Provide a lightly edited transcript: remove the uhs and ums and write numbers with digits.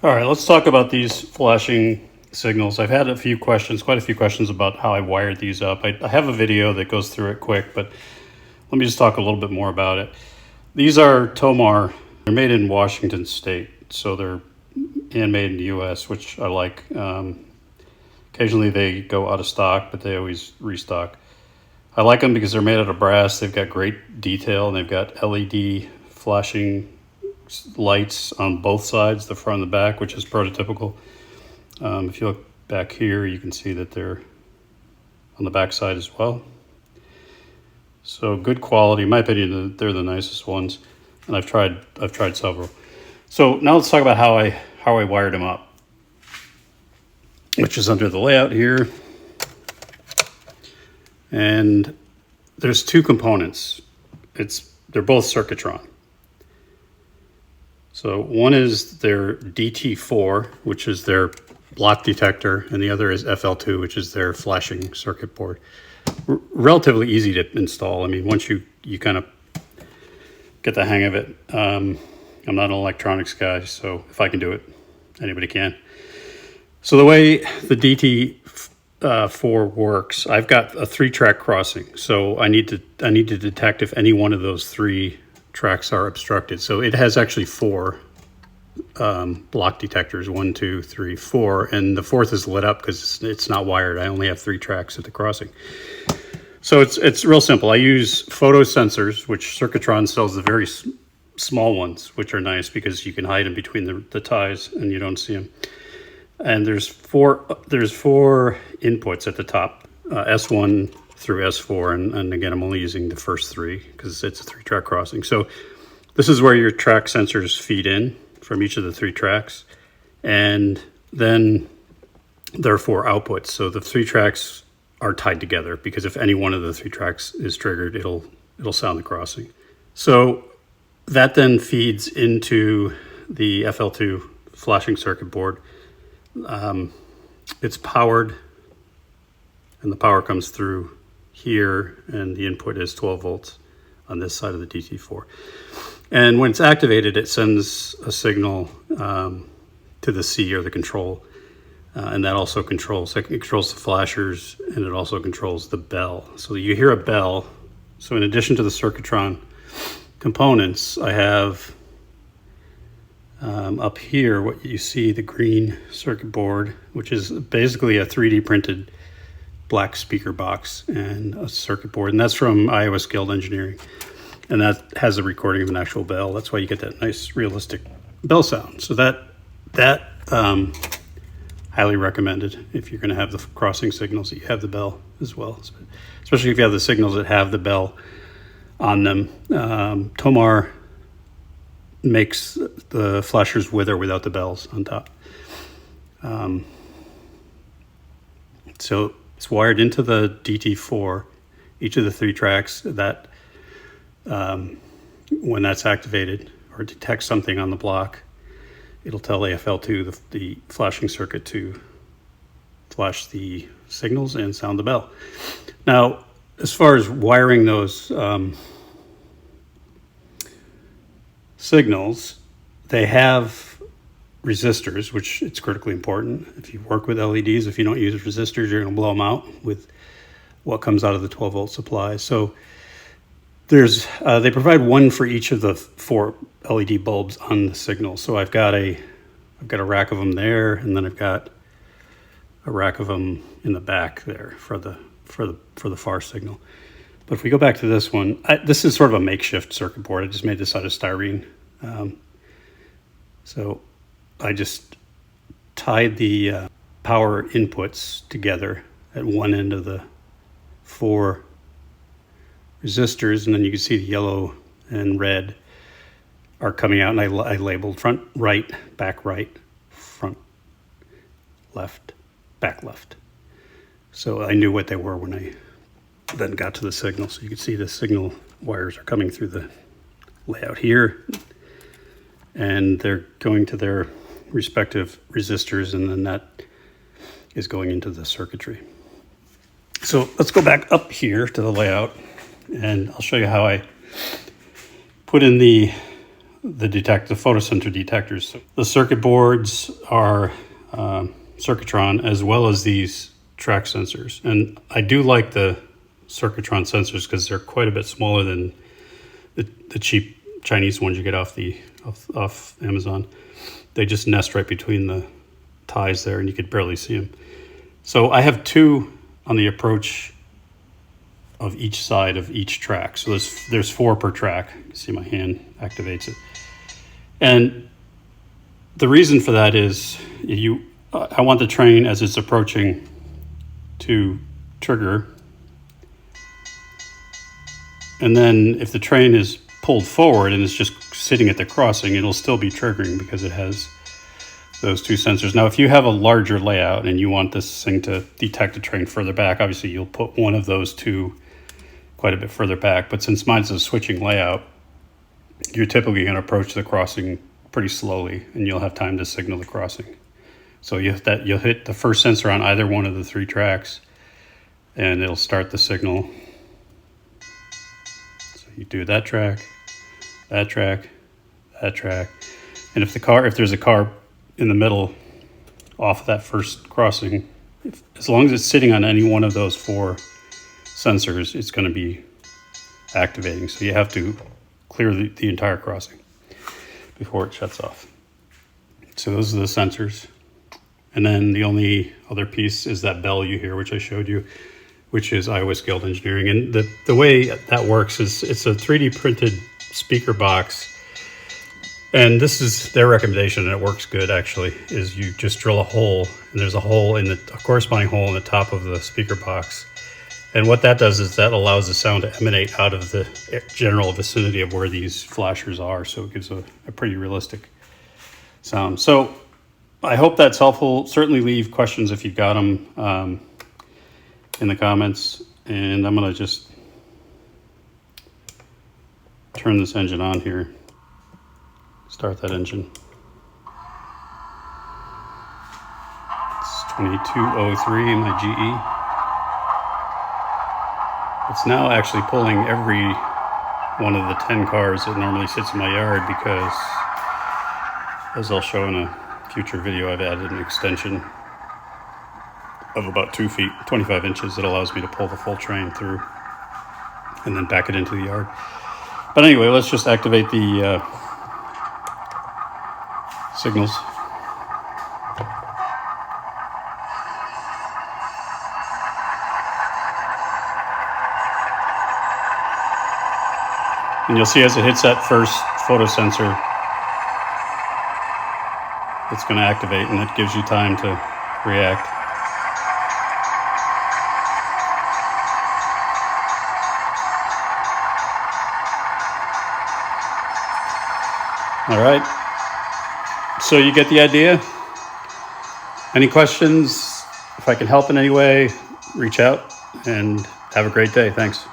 All right, let's talk about these flashing signals. I've had quite a few questions about how I wired these up. I have a video that goes through it quick, but let me just talk a little bit more about it. These are Tomar. They're made in Washington State, so they're handmade in the US, which I like. Occasionally they go out of stock, but they always restock. I like them because they're made out of brass. They've got great detail, and they've got LED flashing lights on both sides, the front and the back, which is prototypical. If you look back here, you can see that they're on the back side as well. So good quality. In my opinion, they're the nicest ones, and I've tried several. So now let's talk about how I wired them up, which is under the layout here. And there's two components. They're both Circuitron. So one is their DT4, which is their block detector, and the other is FL2, which is their flashing circuit board. Relatively easy to install. I mean, once you kind of get the hang of it. I'm not an electronics guy, so if I can do it, anybody can. So the way the DT4 works, I've got a 3-track crossing. So I need to detect if any one of those 3 tracks are obstructed. So it has actually 4 block detectors, 1, 2, 3, 4, and the 4th is lit up because it's not wired. I only have 3 tracks at the crossing. So it's real simple. I use photo sensors, which Circuitron sells the very small ones, which are nice because you can hide them between the ties and you don't see them. And there's four inputs at the top, S1 through S4, and again, I'm only using the first 3 because it's a 3-track crossing. So this is where your track sensors feed in from each of the 3 tracks, and then there are 4 outputs. So the 3 tracks are tied together because if any one of the 3 tracks is triggered, it'll sound the crossing. So that then feeds into the FL2 flashing circuit board. It's powered, and the power comes through here, and the input is 12 volts on this side of the DT4. And when it's activated, it sends a signal to the C, or the control, and that also controls the flashers, and it also controls the bell. So you hear a bell. So in addition to the Circuitron components, I have up here what you see, the green circuit board, which is basically a 3D printed black speaker box and a circuit board, and that's from Iowa Skilled Engineering, and that has a recording of an actual bell. That's why you get that nice realistic bell sound. So that highly recommended if you're going to have the crossing signals, that you have the bell as well, especially if you have the signals that have the bell on them. Tomar makes the flashers with or without the bells on top. So it's wired into the DT4, each of the 3 tracks. That when that's activated or detects something on the block, it'll tell AFL2, the flashing circuit, to flash the signals and sound the bell. Now, as far as wiring those signals, they have resistors, which it's critically important. If you work with LEDs, if you don't use resistors, you're going to blow them out with what comes out of the 12-volt supply. So there's they provide one for each of the 4 LED bulbs on the signal. So I've got a rack of them there, and then I've got a rack of them in the back there for the far signal. But if we go back to this one, this is sort of a makeshift circuit board. I just made this out of styrene. So I just tied the power inputs together at one end of the 4 resistors, and then you can see the yellow and red are coming out, and I labeled front right, back right, front left, back left. So I knew what they were when I then got to the signal. So you can see the signal wires are coming through the layout here, and they're going to their respective resistors, and then that is going into the circuitry. So let's go back up here to the layout, and I'll show you how I put in the the photosensor detectors. The circuit boards are Circuitron, as well as these track sensors. And I do like the Circuitron sensors because they're quite a bit smaller than the cheap Chinese ones you get off Amazon. They just nest right between the ties there, and you could barely see them. So I have two on the approach of each side of each track. So there's 4 per track. You see my hand activates it. And the reason for that is I want the train, as it's approaching, to trigger. And then if the train is pulled forward and it's just sitting at the crossing, it'll still be triggering because it has those 2 sensors. Now, if you have a larger layout and you want this thing to detect a train further back, obviously you'll put one of those 2 quite a bit further back. But since mine's a switching layout, you're typically going to approach the crossing pretty slowly, and you'll have time to signal the crossing. So you'll hit the first sensor on either one of the 3 tracks, and it'll start the signal. So you do that track, that track, that track, and if there's a car in the middle off of that first crossing, as long as it's sitting on any one of those 4 sensors, it's going to be activating. So you have to clear the entire crossing before it shuts off. So those are the sensors. And then the only other piece is that bell you hear, which I showed you, which is Iowa Scaled Engineering. And the way that works is it's a 3D printed speaker box. And this is their recommendation, and it works good actually, is you just drill a hole, and there's a corresponding hole in the top of the speaker box. And what that does is that allows the sound to emanate out of the general vicinity of where these flashers are. So it gives a pretty realistic sound. So I hope that's helpful. Certainly leave questions if you've got them in the comments. And I'm going to just turn this engine on here. Start that engine. It's 2203 in my GE. It's now actually pulling every one of the 10 cars that normally sits in my yard because, as I'll show in a future video, I've added an extension of about 2 feet, 25 inches, that allows me to pull the full train through and then back it into the yard. But anyway, let's just activate the signals. And you'll see as it hits that first photosensor, it's going to activate, and it gives you time to react. All right. So you get the idea? Any questions? If I can help in any way, reach out, and have a great day. Thanks.